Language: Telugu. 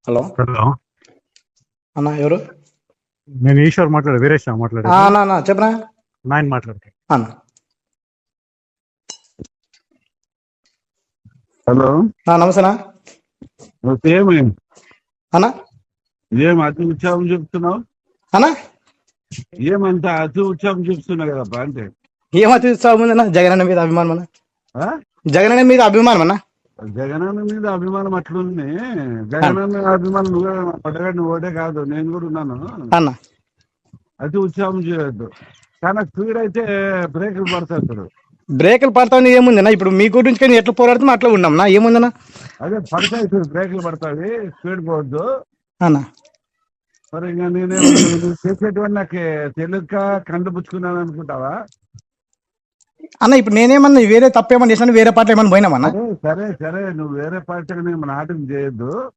హలో హలో, అన్న ఎవరు? నేను ఈశ్వర్ మాట్లాడే, వీరేష్ మాట్లాడేది. అన్న అన్న చెప్పనా నాయన మాట్లాడతా. అన్న. హలో నమస్తేనా ఏమి అన్న. ఏం అతి ఉత్సాహం చెప్తున్నావు? అన్న ఏమంత అతి ఉత్సాహం చెప్తున్నావు కదప్పా అంటే ఏమతి ఉత్సాహం ఉందన్న? జగనన్న మీద అభిమానం అన్న. ఆ? జగనన్న మీద అభిమానం అన్న. జగనన్న మీద అభిమానం అట్లుంది. జగనన్న అభిమానం నువ్వే పడ్డగాడు, నువ్వు ఒకటే కాదు, నేను కూడా ఉన్నాను. అన్న అతి ఉత్సాహం చేయొద్దు, కానీ స్పీడ్ అయితే బ్రేకులు పడతాడు. బ్రేకులు పడతాను ఏముందన్న? ఇప్పుడు మీ గురించి కానీ ఎట్లా పోరాడుతున్నా అట్లా ఉన్నాంనా? ఏముందన్న? అదే పడతాయి చూడు, బ్రేకులు పడతాయి, స్పీడ్ పోవద్దు. అన్న మరి ఇంకా నేనేం చేసేటువంటి నాకు తెలియక కండుపుచ్చుకున్నాను అనుకుంటావా? అన్న ఇప్పుడు నేనేమన్నా వేరే తప్పేమన్నా చేసినా వేరే పాటలు ఏమన్నా పోయినామన్నా? సరే సరే సరే, నువ్వు వేరే పార్టీ నాటకం చేయొద్దు.